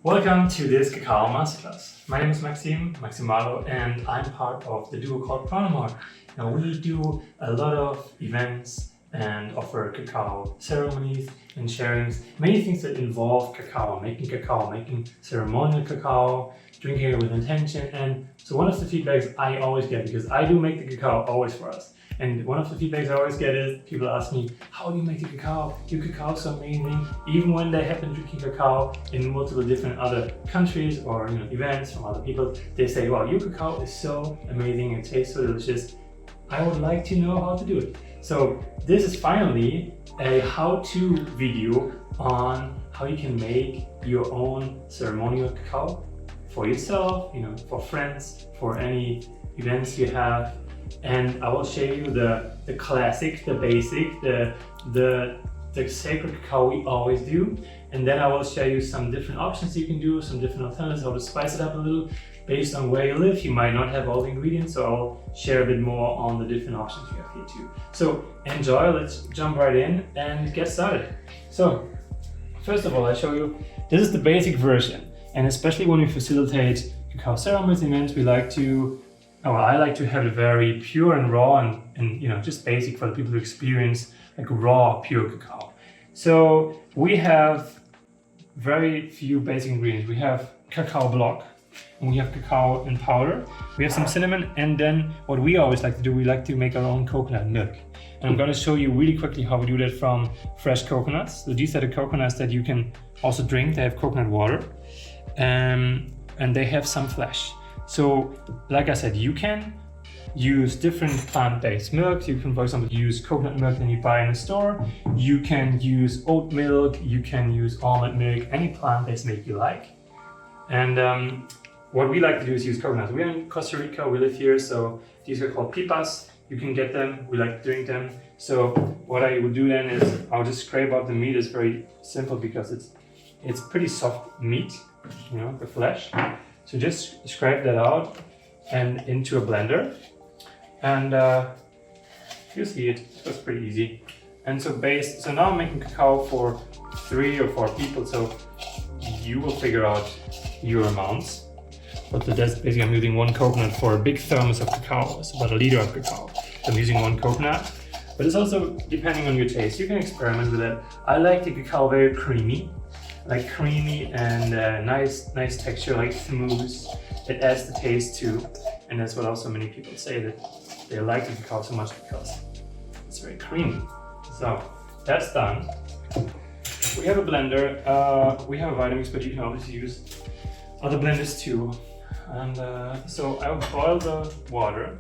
Welcome to this Cacao Masterclass. My name is Maximalo, and I'm part of the duo called Pranamor. Now we do a lot of events and offer cacao ceremonies and sharings, many things that involve cacao, making ceremonial cacao, drinking it with intention. And so one of the feedbacks I always get, because I do make the cacao always for us, and one of the feedbacks I always get is people ask me, how do you make the cacao? Your cacao is so amazing. Even when they have been drinking cacao in multiple different other countries or events from other people, they say, wow, your cacao is so amazing and tastes so delicious. I would like to know how to do it. So this is finally a how-to video on how you can make your own ceremonial cacao for yourself, for friends, for any events you have. And I will show you the classic, the basic, the sacred cacao we always do. And then I will show you some different options you can do, some different alternatives, how to spice it up a little based on where you live. You might not have all the ingredients, so I'll share a bit more on the different options you have here too. So enjoy, let's jump right in and get started. So first of all, I show you, this is the basic version. And especially when we facilitate cacao ceremonies events, I like to have it very pure and raw and just basic for the people to experience like raw, pure cacao. So we have very few basic ingredients. We have cacao block, and we have cacao in powder. We have some cinnamon, and then what we always like to do, we like to make our own coconut milk. And I'm going to show you really quickly how we do that from fresh coconuts. So these are the coconuts that you can also drink. They have coconut water, and they have some flesh. So, like I said, you can use different plant-based milks. You can, for example, use coconut milk that you buy in the store. You can use oat milk. You can use almond milk, any plant-based milk you like. And what we like to do is use coconuts. We're in Costa Rica, we live here, so these are called pipas. You can get them, we like to drink them. So what I would do then is I'll just scrape out the meat. It's very simple because it's pretty soft meat, the flesh. So just scrape that out and into a blender. And you see it's pretty easy. And so now I'm making cacao for 3 or 4 people, so you will figure out your amounts. But that's basically, I'm using 1 coconut for a big thermos of cacao. It's about 1 liter of cacao. So I'm using 1 coconut. But it's also depending on your taste. You can experiment with it. I like the cacao very creamy. Like creamy and nice texture, like smooth. It adds the taste too. And that's what also many people say, that they like the cacao so much because it's very creamy. So that's done. We have a blender, we have a Vitamix, but you can obviously use other blenders too. And so I boil the water.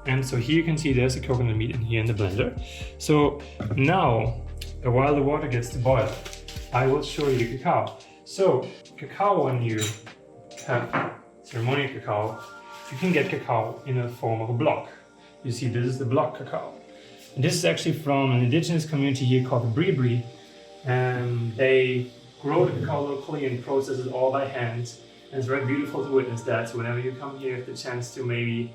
And so here you can see there's a coconut meat in here in the blender. So now, while the water gets to boil, I will show you the cacao. So cacao, when you have ceremonial cacao, you can get cacao in a form of a block. You see, this is the block cacao. And this is actually from an indigenous community here called the Bribri. And they grow the cacao locally and process it all by hand. And it's very beautiful to witness that. So whenever you come here, you have the chance to maybe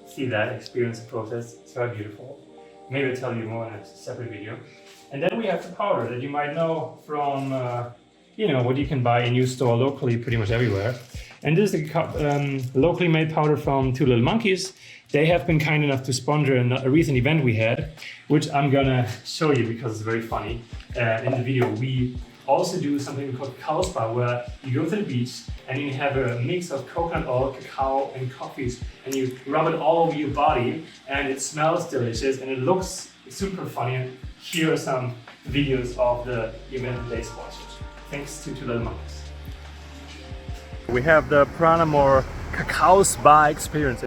see that, experience the process. It's very beautiful. Maybe I'll tell you more in a separate video. And then we have the powder that you might know from, what you can buy in your store locally pretty much everywhere. And this is the locally made powder from 2 Little Monkeys. They have been kind enough to sponsor a recent event we had, which I'm gonna show you because it's very funny. In the video, we also do something called cacao spa, where you go to the beach and you have a mix of coconut oil, cacao, and coffees, and you rub it all over your body, and it smells delicious and it looks super funny. And here are some videos of the event that they sponsored. Thanks to 2 Little Monkeys. We have the Pranamor cacao spa experience.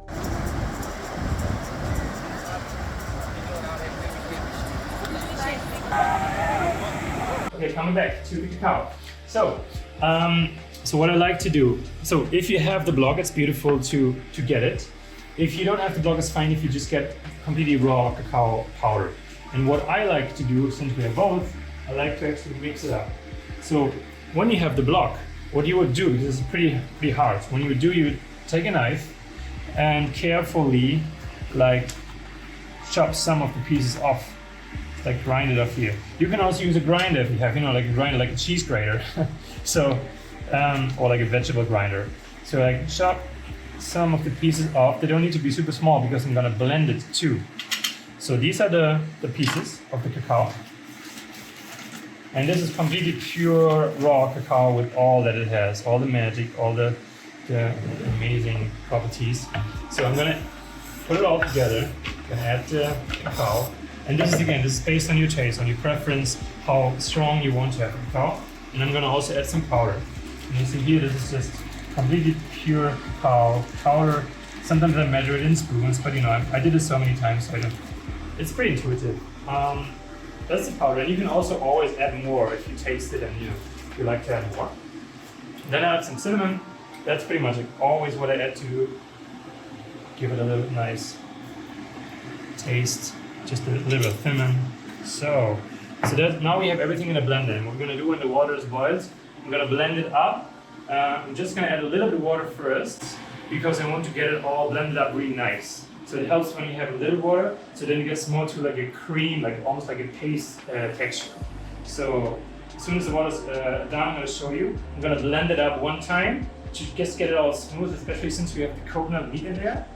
Okay, coming back to the cacao. So what I like to do, so if you have the block, it's beautiful to get it. If you don't have the block, it's fine if you just get completely raw cacao powder. And what I like to do, since we have both, I like to actually mix it up. So when you have the block, what you would do, because it's pretty hard, when you would do, you would take a knife and carefully chop some of the pieces off like grind it up here. You can also use a grinder if you have, like a grinder, like a cheese grater. So, or like a vegetable grinder. So I can chop some of the pieces off. They don't need to be super small because I'm gonna blend it too. So these are the pieces of the cacao. And this is completely pure raw cacao with all that it has, all the magic, all the amazing properties. So I'm gonna put it all together, gonna add the cacao. And this is based on your taste, on your preference, how strong you want to have the cacao. And I'm gonna also add some powder. And you see here, this is just completely pure cacao powder. Sometimes I measure it in spoons, but I did it so many times, so it's pretty intuitive. That's the powder, and you can also always add more if you taste it and if you like to add more. Then I add some cinnamon. That's pretty much always what I add to give it a little nice taste, just a little bit of cinnamon. So that now we have everything in a blender. And what we're gonna do when the water is boiled, I'm gonna blend it up. I'm just gonna add a little bit of water first because I want to get it all blended up really nice. So it helps when you have a little water, so then it gets more to like a cream, like almost like a paste texture. So as soon as the water's done, I'm gonna show you. I'm gonna blend it up one time to just get it all smooth, especially since we have the coconut meat in there.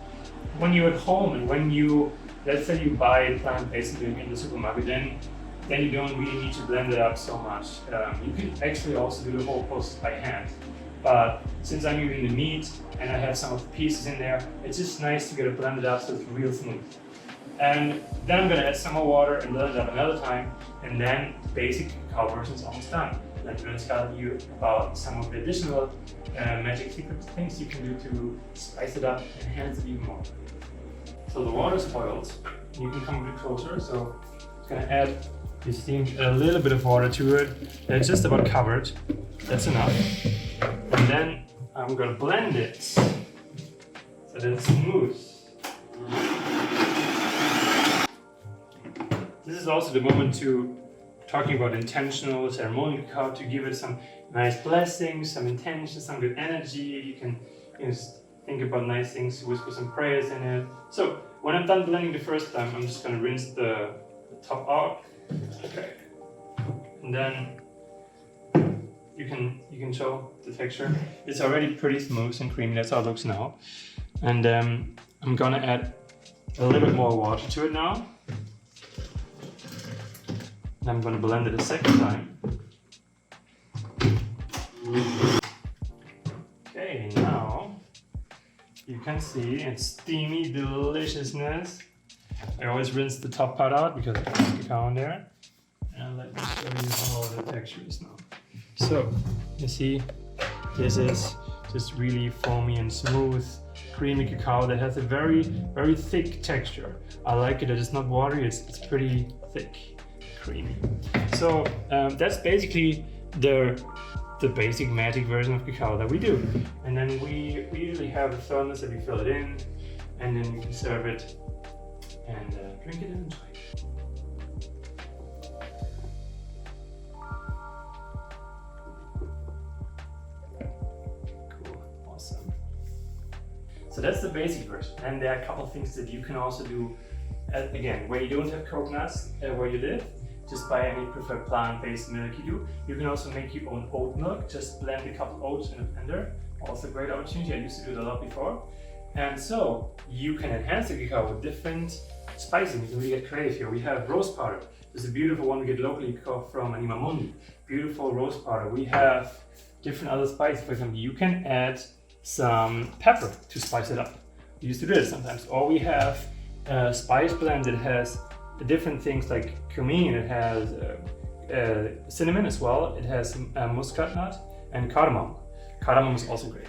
When you're at home and when let's say you buy plant-based milk in the supermarket, then you don't really need to blend it up so much. You can actually also do the whole process by hand. But since I'm using the meat and I have some of the pieces in there, it's just nice to get it blended up so it's real smooth. And then I'm gonna add some more water and blend it up another time, and then the basic cacao version is almost done. Then I'm gonna tell you about some of the additional magic secret things you can do to spice it up and enhance it even more. So the water is boiled. You can come a bit closer. So I'm gonna add a little bit of water to it. It's just about covered. That's enough. And then I'm gonna blend it so that it's smooth. This is also the moment to talking about intentional ceremonial cacao, to give it some nice blessings, some intention, some good energy. You can just think about nice things, whisper some prayers in it. So when I'm done blending the first time, I'm just gonna rinse the top out. Okay. And then you can show the texture. It's already pretty smooth and creamy. That's how it looks now. And I'm gonna add a little bit more water to it now. And I'm gonna blend it a second time. Okay, now you can see it's steamy deliciousness. I always rinse the top part out because there's cacao in there. And let me show you how the texture is now. So, you see, this is just really foamy and smooth, creamy cacao that has a very, very thick texture. I like it. It's not watery. It's pretty thick, creamy. So that's basically the basic magic version of cacao that we do. And then we usually have a thermos that we fill it in, and then you can serve it and drink it and enjoy it. So that's the basic version. And there are a couple of things that you can also do, again, where you don't have coconuts where you live, just buy any preferred plant-based milk you can also make your own oat milk, just blend a cup of oats in a blender. Also a great opportunity, I used to do it a lot before. And so you can enhance the cacao with different spicing. You can really get creative here. We have rose powder. There's a beautiful one we get locally from Anima Mundi. Beautiful rose powder. We have different other spices. For example, you can add some pepper to spice it up. We used to do it sometimes. Or we have a spice blend that has different things like cumin, it has cinnamon as well, it has muscat nut and cardamom. Cardamom is also great.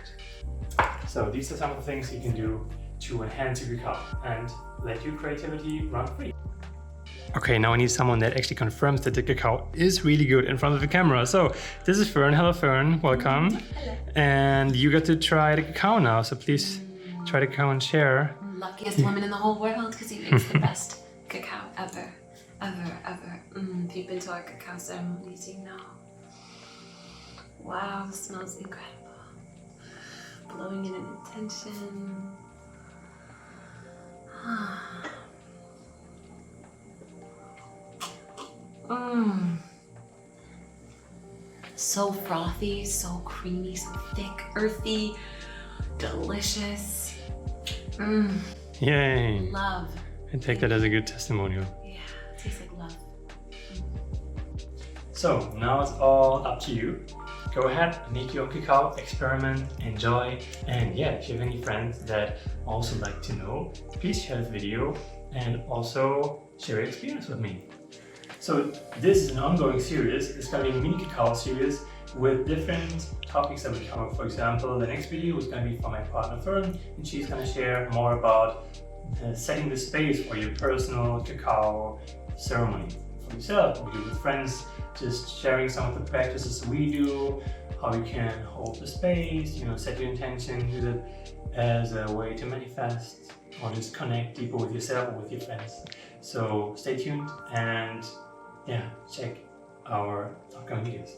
So these are some of the things you can do to enhance your cacao and let your creativity run free. Okay, now I need someone that actually confirms that the cacao is really good in front of the camera. So this is Fern. Hello Fern, welcome. Hello. And you get to try the cacao now, so please try the cacao and share. Luckiest woman in the whole world because he makes the best cacao ever. If you've been to our cacao ceremonies, you know. Wow, it smells incredible. Blowing in an intention. Mmm. So frothy, so creamy, so thick, earthy, delicious. Mmm. Yay! Love. I take that as a good testimonial. Yeah, tastes like love. So now it's all up to you. Go ahead, make your own cacao, experiment, enjoy, and yeah, if you have any friends that also like to know, please share this video and also share your experience with me. So this is an ongoing series. It's going to be a mini cacao series with different topics that we cover. For example, the next video is going to be from my partner Fern, and she's going to share more about setting the space for your personal cacao ceremony for yourself, or with friends, just sharing some of the practices we do, how you can hold the space, set your intention, use it as a way to manifest or just connect deeper with yourself or with your friends. So stay tuned and yeah, check our upcoming videos.